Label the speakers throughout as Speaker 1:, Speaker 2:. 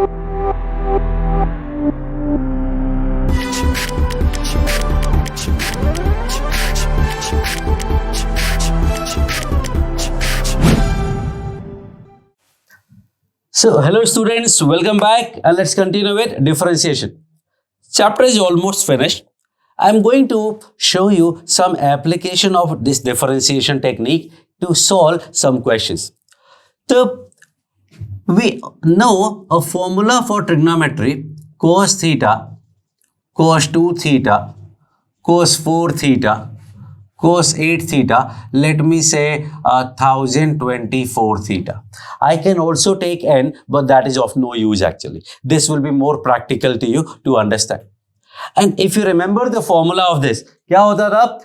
Speaker 1: So, hello students, welcome back and let's continue with differentiation. Chapter is almost finished. I am going to show you some application of this differentiation technique to solve some questions. So, we know a formula for trigonometry: cos theta, cos 2 theta, cos 4 theta, cos 8 theta, let me say 1024 theta. I can also take n, but that is of no use actually. This will be more practical to you to understand. And if you remember the formula of this, क्या होता था?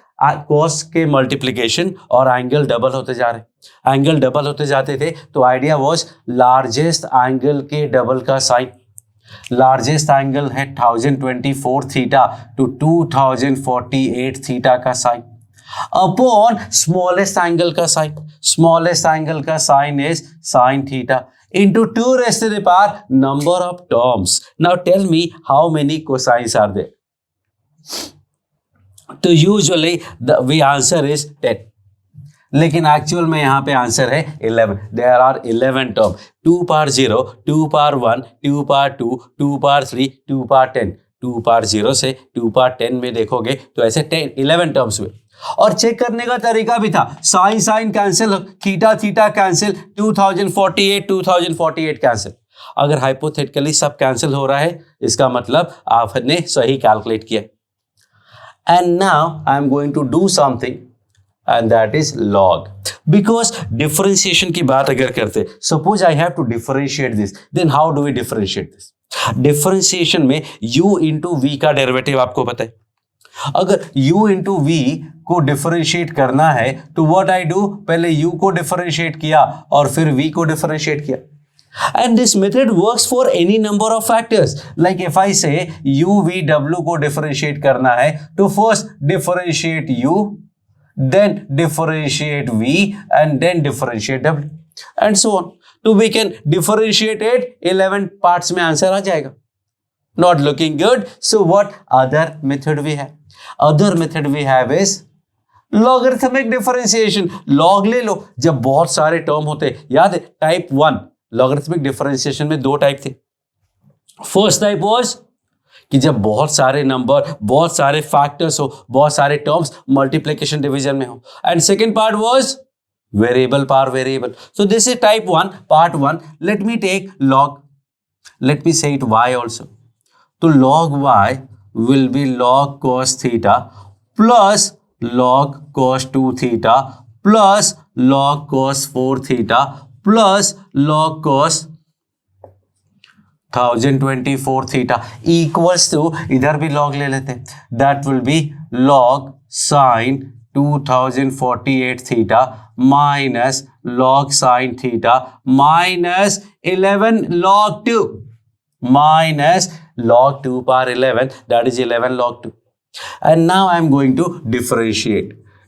Speaker 1: cos के multiplication और angle double होते जा रहे, angle double होते जाते थे, तो idea was largest angle के double का sign. लार्जेस्ट एंगल है 1024 थीटा टू 2048 थीटा का साइन अपॉन स्मॉलेस्ट एंगल का साइन. स्मॉलेस्ट एंगल का sine is sine theta into 2 raised to the power number of terms. Now tell me how many cosines are there? तो usually the answer is 10. लेकिन actual में यहाँ पे answer है 11. There are 11 term. 2 power 0, 2 power 1, 2 power 2, 2 power 3, 2 power 10. 2 power 0 से 2 power 10 में देखोगे तो ऐसे 11 टर्म्स हुए. और चेक करने का तरीका भी था, sine sine cancel, theta theta cancel, 2048 cancel. अगर हाइपोथेटिकली सब कैंसिल हो रहा है इसका मतलब आपने सही कैलकुलेट किया. And now I am going to do something and that is log. Because differentiation की बात अगर करते, suppose I have to differentiate this, then how do we differentiate this? Differentiation में u into v का derivative आपको पता है. अगर u into v को डिफरेंशिएट करना है तो what I do, पहले u को डिफरेंशिएट किया और फिर v को डिफरेंशिएट किया. And this method works for any number of factors. Like if I say u v w को डिफरेंशिएट करना है तो first differentiate u, then differentiate v and then differentiate w and so on. So we can differentiate it 11 parts में answer आ जाएगा. Not looking good. So what other method we have? Other method we have is logarithmic differentiation. log ले लो. जब बहुत सारे term होते, याद है type 1 logarithmic differentiation में 2 टाइप थे. फर्स्ट टाइप वाज कि जब बहुत सारे नंबर, बहुत सारे फैक्टर्स हो, बहुत सारे टर्म्स मल्टीप्लिकेशन डिवीजन में हो. And second part was variable power variable. So this is type 1, part 1. Let me take log, let me say it y also. तो log y will be log cos theta plus log cos 2 theta plus log cos 4 theta plus log cos 1024 theta equals to, इधर भी log ले लेते हैं, that will be log sine 2048 theta minus log sine theta minus 11 log 2 minus log 2 power 11, that is 11 log 2. And now I am going to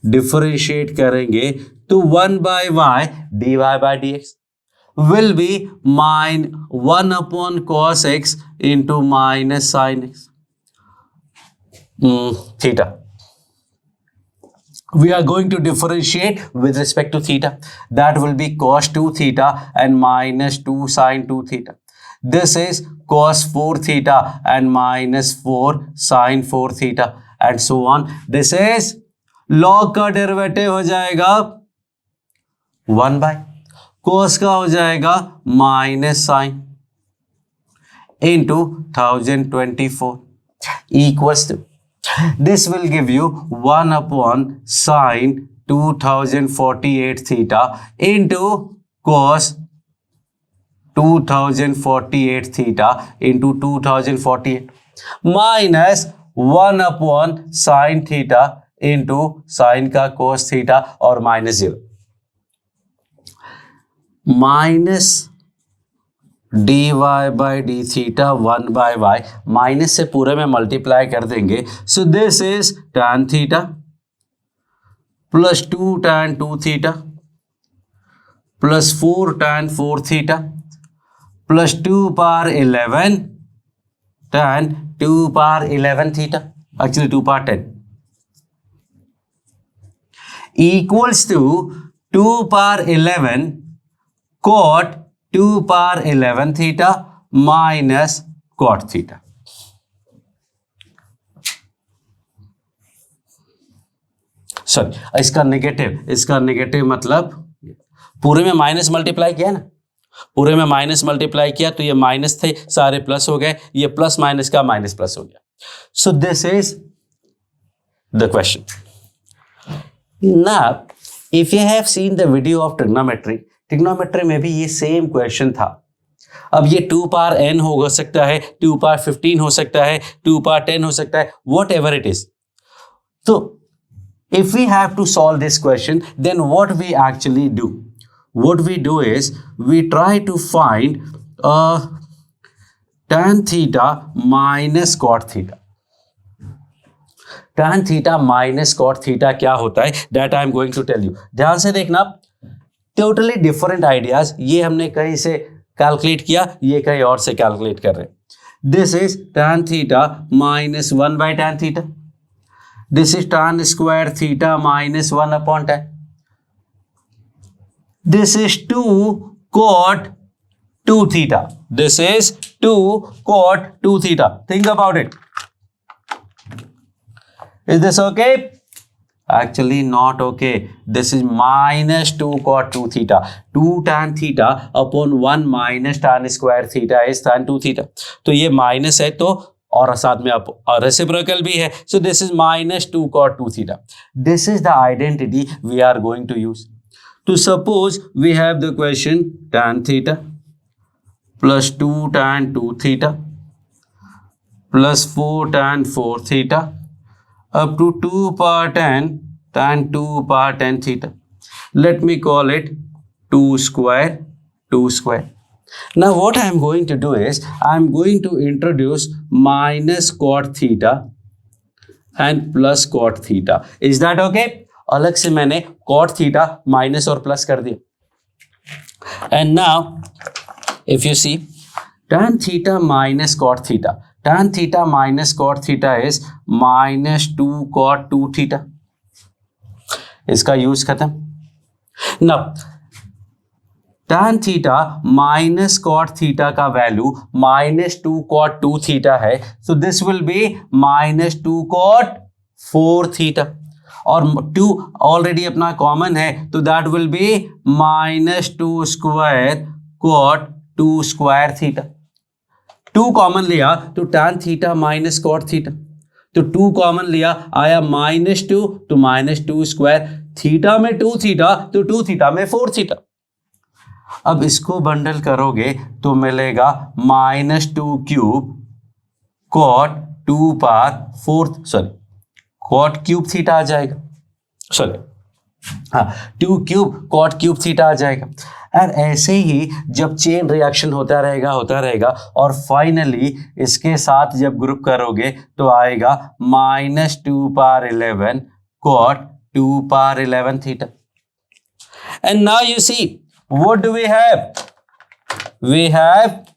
Speaker 1: differentiate करेंगे तो 1 by y dy by dx will be min 1 upon cos x into minus sin x theta. We are going to differentiate with respect to theta. That will be cos 2 theta and minus 2 sin 2 theta. This is cos 4 theta and minus 4 sin 4 theta and so on. This is log का derivative हो जाएगा 1 by cos का हो जाएगा minus sine into 1024 equals to, this will give you 1 upon sine 2048 theta into cos 2048 theta into 2048 minus 1 upon sine theta into sine का cos theta और minus 0 minus dy by d theta 1 by y, minus से पूरे में multiply कर देंगे. So this is tan theta plus 2 tan 2 theta plus 4 tan 4 theta plus 2 power 11 tan 2 power 11 theta, actually 2 power 10, equals to 2 power 11 cot 2 power 11 theta minus cot theta. Sorry, इसका negative मतलब पूरे में minus multiply किया ना, पूरे में minus multiply किया तो ये माइनस थे सारे प्लस हो गए, ये प्लस माइनस का माइनस प्लस हो गया. सो this is the question. Now if you have seen the video of trigonometry में भी ये सेम क्वेश्चन था. अब ये 2 पावर n हो सकता है, 2 पावर 15 हो सकता है, 2 पावर 10 हो सकता है, वॉट एवर इट इज. तो if we have to solve this question, then what we actually do? What we do is we try to find tan theta minus cot theta. Tan theta minus cot theta क्या होता है? That I am going to tell you. ध्यान से देखना, totally different ideas. ये हमने कहीं से कैलकुलेट किया, ये कहीं और से कैलकुलेट कर रहे हैं. This is tan theta minus 1 by tan theta. This is tan square theta minus 1 upon tan. This is 2 cot 2 theta. This is 2 cot 2 theta. Think about it. Is this okay? Actually not okay. This is minus 2 cot 2 theta. 2 tan theta upon 1 minus tan square theta is tan 2 theta. तो ये minus है तो और साथ में आप reciprocal भी है. So this is minus 2 cot 2 theta. This is the identity we are going to use. तो suppose we have the question tan theta plus 2 tan 2 theta plus 4 tan 4 theta up to 2 power 10 tan 2 power 10 theta. Let me call it 2 square 2 square. Now what I am going to do is I am going to introduce minus cot theta and plus cot theta. Is that okay? अलग से मैंने cot theta minus और plus कर दिया. And now if you see tan theta minus cot theta, tan theta minus cot theta is minus 2 cot 2 theta. इसका use खत्म. Now tan theta minus cot theta का value minus 2 cot 2 theta है. So this will be minus 2 cot 4 theta. और 2 already अपना common है तो that will be minus 2 square cot 2 square theta. 2 common लिया तो tan theta minus cot theta. तो 2 common लिया आया minus 2 तो minus 2 square. थीटा में 2 थीटा तो 2 थीटा में 4 थीटा. अब इसको बंडल करोगे तो मिलेगा minus 2 cube cot 2 power 4 cot cube theta आ जाएगा. हाँ 2 क्यूब cot क्यूब थीटा आ जाएगा. और ऐसे ही जब चेन रिएक्शन होता रहेगा और फाइनली इसके साथ जब ग्रुप करोगे तो आएगा minus 2 power 11 cot 2 power 11 theta. And now you see, what do we have? We have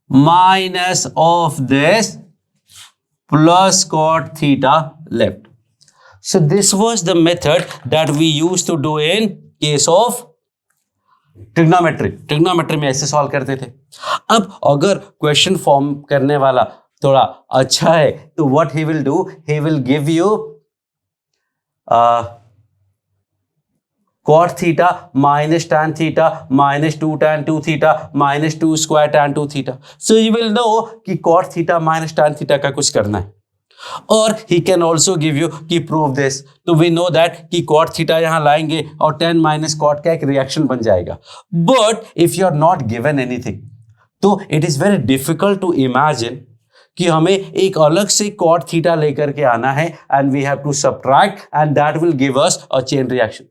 Speaker 1: minus of this plus cot theta left. So this was the method that we used to do in case of trigonometry में ऐसे solve करते थे. अब अगर question form करने वाला थोड़ा अच्छा है तो what he will do, he will give you cot theta minus tan theta minus 2 tan 2 theta minus 2 square tan 2 theta. So you will know कि cot theta minus tan theta का कुछ करना है. और he can also give you कि prove this. तो we know that कि cot theta यहाँ लाएंगे और tan minus cot का एक रिएक्शन बन जाएगा. But if you are not given anything, तो it is very difficult to imagine कि हमें एक अलग से cot theta लेकर के आना है and we have to subtract and that will give us a chain reaction.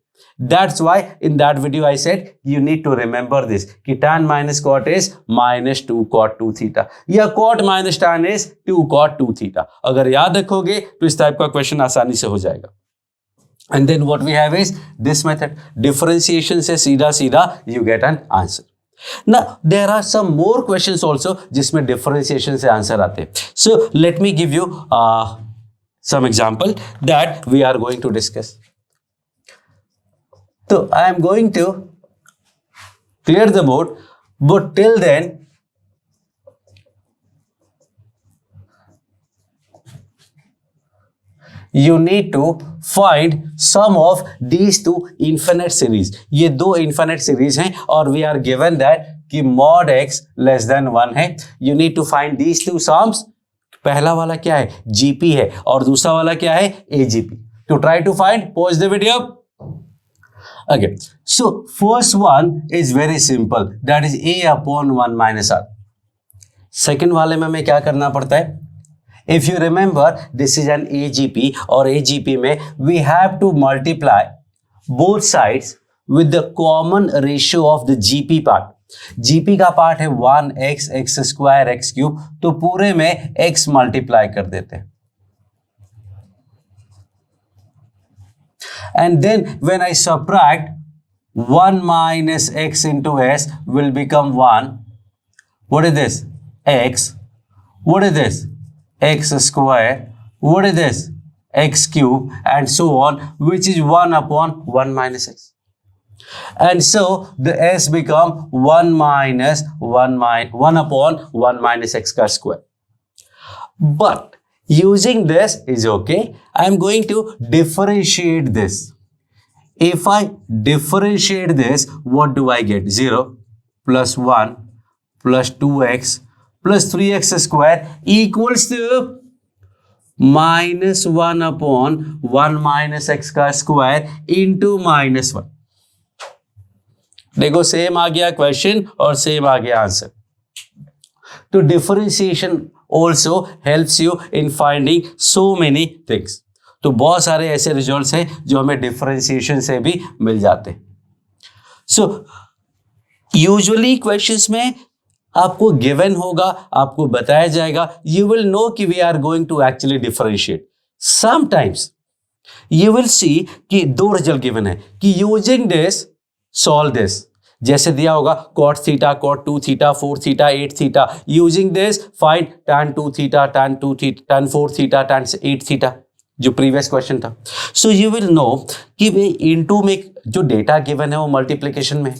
Speaker 1: That's why in that video I said you need to remember this कि tan minus cot is minus 2 cot 2 theta या cot minus tan is 2 cot 2 theta. अगर याद रखोगे तो इस type का question आसानी से हो जाएगा. And then what we have is this method. Differentiation से सीधा सीधा you get an answer. ना there are some more questions also जिसमें डिफरेंशिएशन से आंसर आते हैं. So let me give you some example that we are going to discuss. So I am going to clear the board, but till then you need to find sum of these two infinite series. ये दो infinite series हैं और we are given that कि mod x less than 1 है. You need to find these two sums. पहला वाला क्या है, GP है और दूसरा वाला क्या है, AGP. To try to find, pause the video. Okay, so first one is very simple, that is A upon 1 minus R. Second वाले में हमें क्या करना पड़ता है, if you remember this is an AGP और AGP में we have to multiply both sides with the common ratio of the GP part. GP का पार्ट है 1x x square x cube, तो पूरे में x मल्टीप्लाई कर देते हैं. And then when I subtract 1 minus x into s will become 1. What is this? X. What is this? X square. What is this? X cube and so on, which is 1 upon 1 minus x. And so the s become 1 minus 1 upon 1 minus x square. But using this is okay. I am going to differentiate this. If I differentiate this, what do I get? 0 plus 1 plus 2x plus 3x square equals to minus 1 upon 1 minus x square into minus 1. देखो same आ गया question और same आ गया answer. तो differentiation also helps you in finding so many things. तो बहुत सारे ऐसे results हैं जो हमें डिफरेंशिएशन से भी मिल जाते हैं. सो यूजुअली क्वेश्चंस में आपको गिवन होगा, आपको बताया जाएगा, यू विल नो कि we are going to actually differentiate. Sometimes you will see कि दो रिजल्ट गिवन है कि यूजिंग दिस solve this. जैसे दिया होगा cot theta, cot 2 theta, 4 theta, 8 theta. Using this find tan 2 theta, tan 2 theta, tan 4 theta, tan 8 theta. जो previous question था. So you will know कि वे इनटू में जो डेटा गिवन है वो मल्टीप्लिकेशन में है,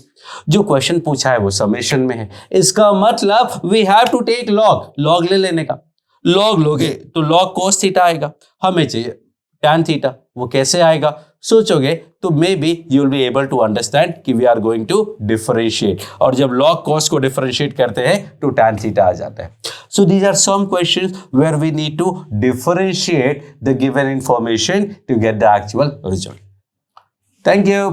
Speaker 1: जो क्वेश्चन पूछा है वो समेशन में है. इसका मतलब we have to take log. Log ले लेने का. लॉग लोगे तो लॉग cos थीटा आएगा. हमें चाहिए tan थीटा. वो कैसे आएगा सोचोगे तो maybe you will be able to understand कि we are going to differentiate. और जब लॉग कॉस को डिफरेंशिएट करते हैं तो tan थीटा आ जाता है. So these are some questions where we need to differentiate the given information to get the actual result. Thank you.